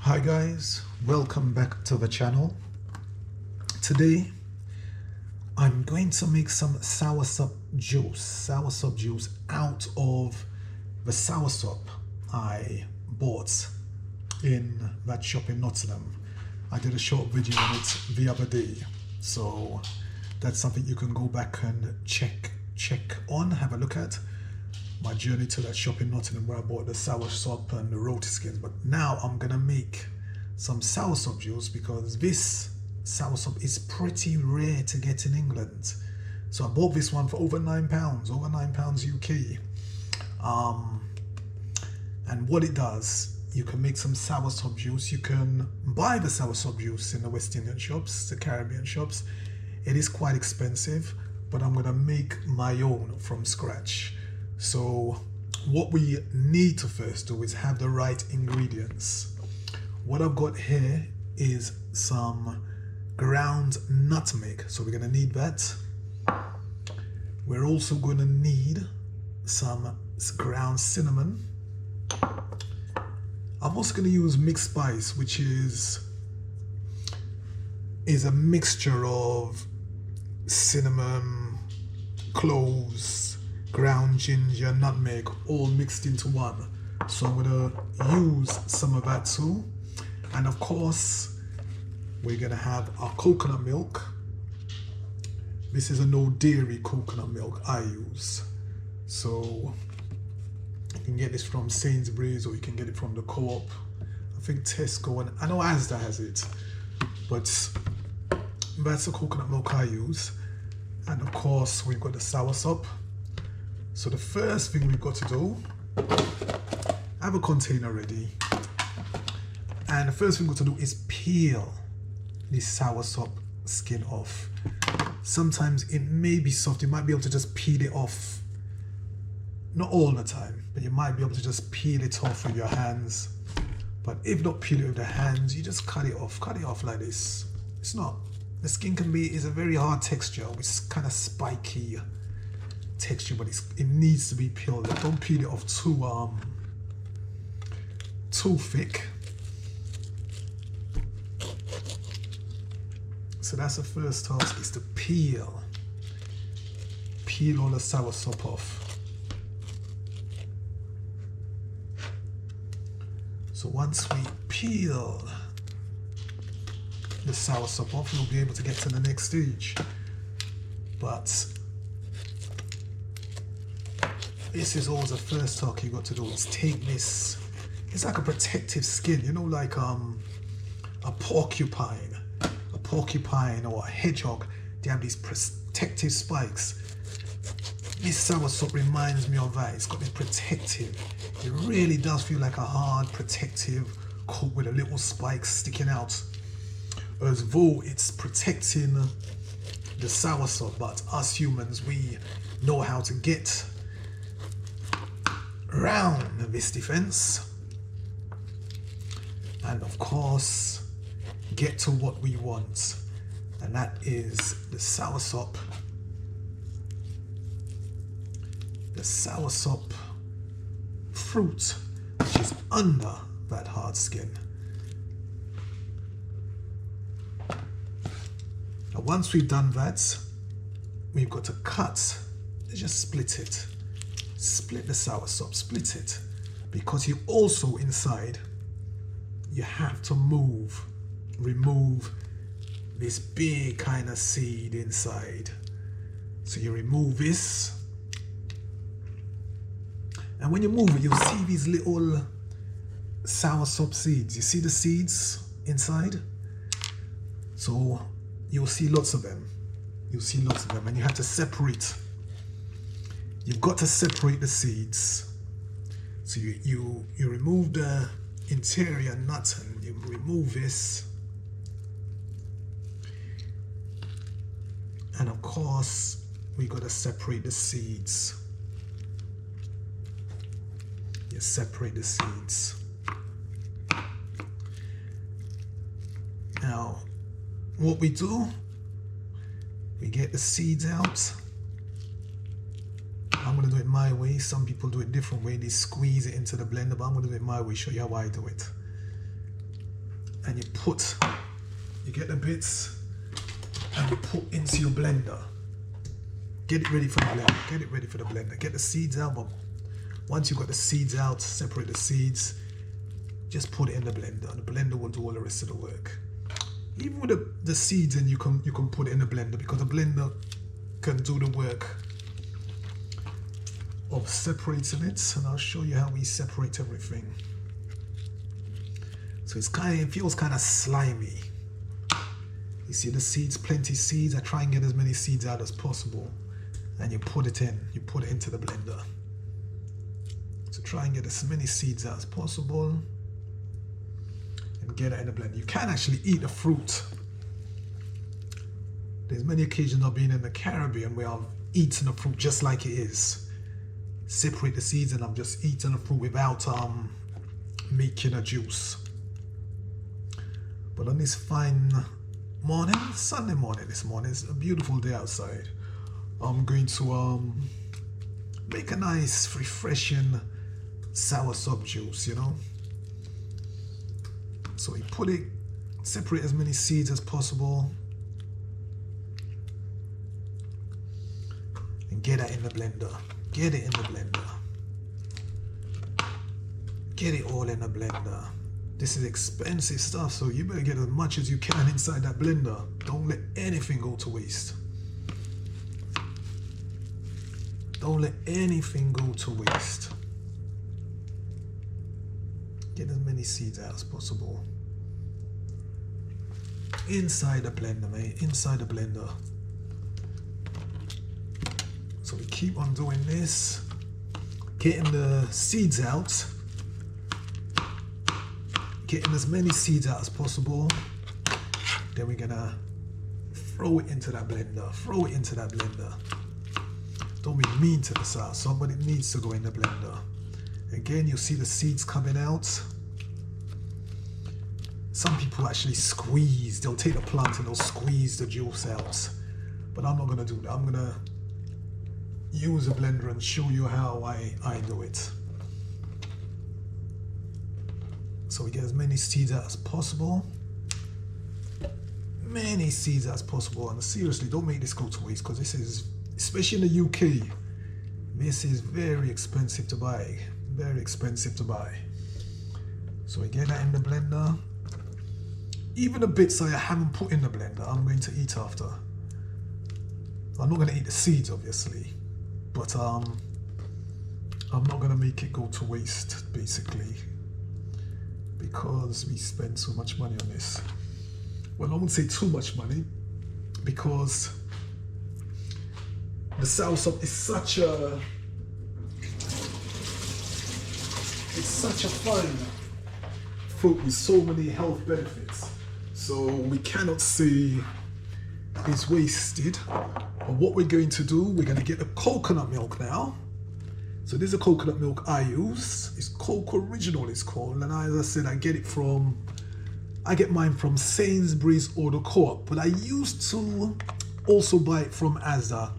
Hi guys, welcome back to the channel. Today I'm going to make some soursop juice out of the soursop I bought in that shop in Nottingham. I did a short video on it the other day, so that's something you can go back and check on, have a look at. My journey to that shop in Nottingham where I bought the soursop and the roti skins. But now I'm gonna make some soursop juice because this soursop is pretty rare to get in England. So I bought this one for over £9, over £9 UK. And what it does, you can make some soursop juice. You can buy the soursop juice in the West Indian shops, the Caribbean shops. It is quite expensive, but I'm gonna make my own from scratch. So what we need to first do is have the right ingredients. What I've got here is some ground nutmeg, so we're going to need that. We're also going to need some ground cinnamon. I'm also going to use mixed spice, which is a mixture of cinnamon, cloves, ground ginger, nutmeg, all mixed into one. So I'm gonna use some of that too. And of course, we're gonna have our coconut milk. This is a no dairy coconut milk I use. So you can get this from Sainsbury's or you can get it from the Co-op. I think Tesco, and I know Asda has it, but that's the coconut milk I use. And of course, we've got the soursop. So the first thing we've got to do, I have a container ready, and the first thing we've got to do is peel this soursop skin off. Sometimes it may be soft, you might be able to just peel it off, not all the time, but you might be able to just peel it off with your hands. But if not peel it with the hands, you just cut it off like this. It's not, the skin is a very hard texture, it's kind of spiky texture, but it needs to be peeled. Don't peel it off too thick. So that's the first task, is to peel all the soursop off. So once we peel the soursop off, we'll be able to get to the next stage. But this is always the first task you got to do, is take this. It's like a protective skin, you know, like a porcupine or a hedgehog. They have these protective spikes. This soursop reminds me of that. It's got this protective. It really does feel like a hard protective coat with a little spike sticking out, as though it's protecting the soursop. But us humans, we know how to get around this defense, and of course get to what we want, and that is the soursop fruit, which is under that hard skin. Now once we've done that, we've got to just split it. Split the soursop, split it, because you also inside, you have to remove this big kind of seed inside. So you remove this, and when you move it, you'll see these little soursop seeds. You see the seeds inside? So you'll see lots of them. And you have to separate. You've got to separate the seeds. So you remove the interior nut, and you remove this. And of course, we got to separate the seeds. You separate the seeds. Now, what we do, we get the seeds out. I'm going to do it my way. Some people do it different way. They squeeze it into the blender, but I'm going to do it my way, show you how I do it. and you get the bits and you put into your blender. Get it ready for the blender. Get it ready for the blender. Get the seeds out. But once you've got the seeds out, separate the seeds. Just put it in the blender. The blender will do all the rest of the work. Even with the seeds, and you can put it in the blender, because the blender can do the work of separating it. And I'll show you how we separate everything. So it feels kind of slimy. You see the seeds, plenty seeds. I try and get as many seeds out as possible. And you put it into the blender. So try and get as many seeds out as possible and get it in the blender. You can actually eat the fruit. There's many occasions I've been in the Caribbean where I've eaten the fruit just like it is. Separate the seeds and I'm just eating the fruit without making a juice. But on this fine morning, Sunday morning this morning, it's a beautiful day outside. I'm going to make a nice, refreshing soursop juice, you know. So you separate as many seeds as possible and get that in the blender. Get it in the blender. Get it all in the blender. This is expensive stuff, so you better get as much as you can inside that blender. Don't let anything go to waste. Don't let anything go to waste. Get as many seeds out as possible. Inside the blender, mate. Inside the blender. So we keep on doing this. Getting the seeds out. Getting as many seeds out as possible. Then we're gonna throw it into that blender. Throw it into that blender. Don't be mean to the sauce, but it needs to go in the blender. Again, you'll see the seeds coming out. Some people actually squeeze. They'll take the plant and they'll squeeze the juice out. But I'm not gonna do that. I'm gonna use a blender and show you how I do it. So we get as many seeds out as possible. Many seeds as possible. And seriously, don't make this go to waste, because this is, especially in the UK, this is very expensive to buy. Very expensive to buy. So we get that in the blender. Even the bits I haven't put in the blender, I'm going to eat after. I'm not going to eat the seeds, obviously, but I'm not going to make it go to waste, basically, because we spend so much money on this. Well, I won't say too much money, because the soursop is such a fine fruit with so many health benefits. So we cannot say it's wasted. But what we're going to do, we're going to get the coconut milk now. So this is a coconut milk I use. It's Cocoa Original, it's called. And as I said, I get mine from Sainsbury's or the Co-op. But I used to also buy it from Asda.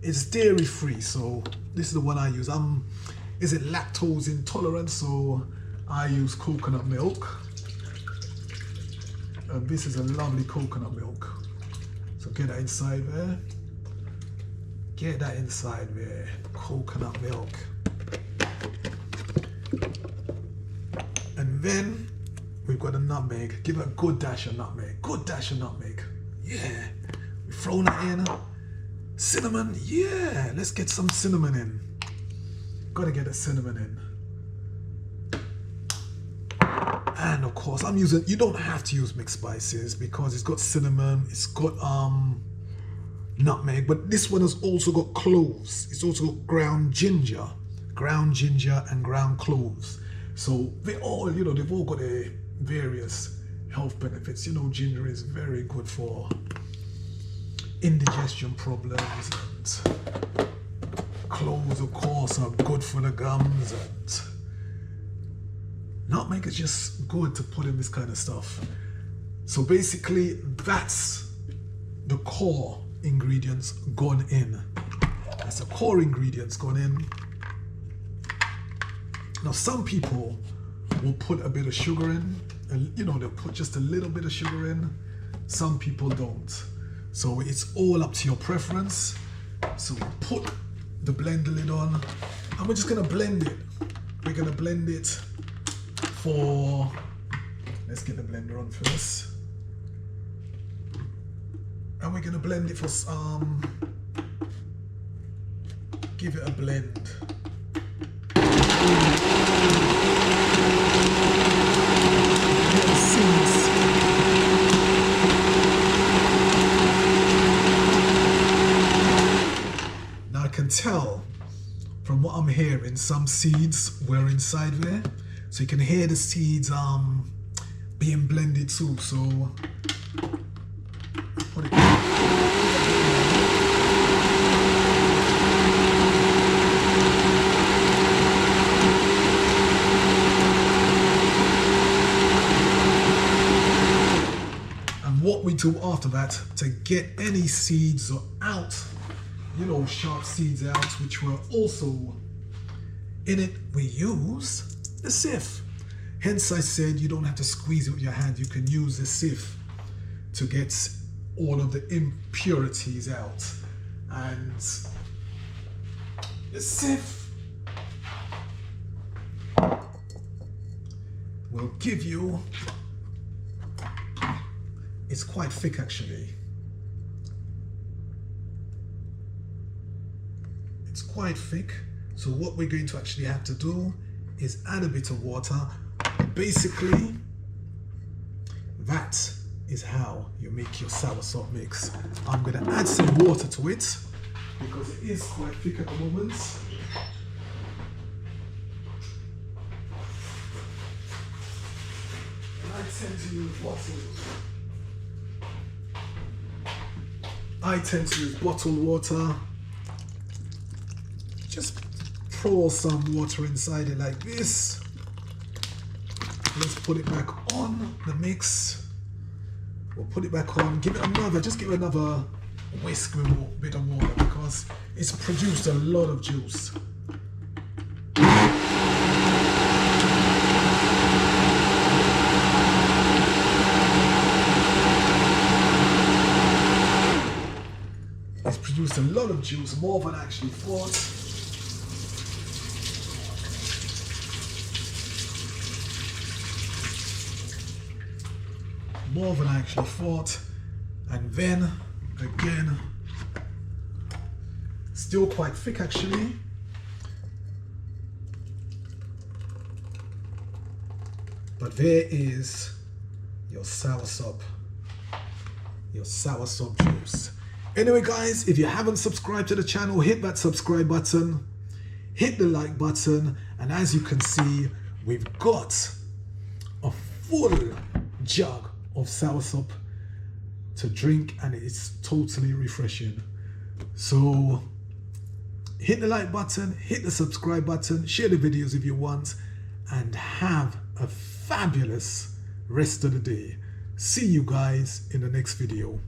It's dairy free, so this is the one I use. Is it lactose intolerant? So I use coconut milk. And this is a lovely coconut milk. So get that inside there. Get that inside there. Coconut milk. And then we've got a nutmeg. Give it a good dash of nutmeg. Good dash of nutmeg. Yeah. We've thrown that in. Cinnamon. Yeah. Let's get some cinnamon in. Gotta get the cinnamon in. And of course, I'm using, you don't have to use mixed spices because it's got cinnamon, it's got nutmeg, but this one has also got cloves. It's also got ground ginger and ground cloves. So they all, you know, they've all got their various health benefits. You know, ginger is very good for indigestion problems, and cloves, of course, are good for the gums, and nutmeg is just good to put in this kind of stuff. So basically, that's the core ingredients gone in. That's the core ingredients gone in. Now, some people will put a bit of sugar in. you know, they'll put just a little bit of sugar in. Some people don't. So it's all up to your preference. So we put the blender lid on and we're just gonna blend it. We're gonna blend it for, let's get the blender on first. And we're gonna blend it for give it a blend. Now I can tell from what I'm hearing, some seeds were inside there, so you can hear the seeds being blended too. So put it what we do after that to get any seeds out, you know, sharp seeds out, which were also in it, we use the sieve. Hence I said you don't have to squeeze it with your hand, you can use the sieve to get all of the impurities out. And the sieve will give you, it's quite thick actually. It's quite thick. So what we're going to actually have to do is add a bit of water. Basically, that is how you make your soursop mix. I'm going to add some water to it because it is quite thick at the moment. And I tend to use bottled water. Just pour some water inside it like this. Let's put it back on the mix. We'll put it back on, give it another, just give it another whisk with a bit of water because it's produced a lot of juice. It's produced a lot of juice, more than I actually thought. More than I actually thought. And then, again, still quite thick actually. But there is your soursop juice. Anyway guys, if you haven't subscribed to the channel, hit that subscribe button, hit the like button, and as you can see, we've got a full jug of soursop to drink and it's totally refreshing. So hit the like button, hit the subscribe button, share the videos if you want, and have a fabulous rest of the day. See you guys in the next video.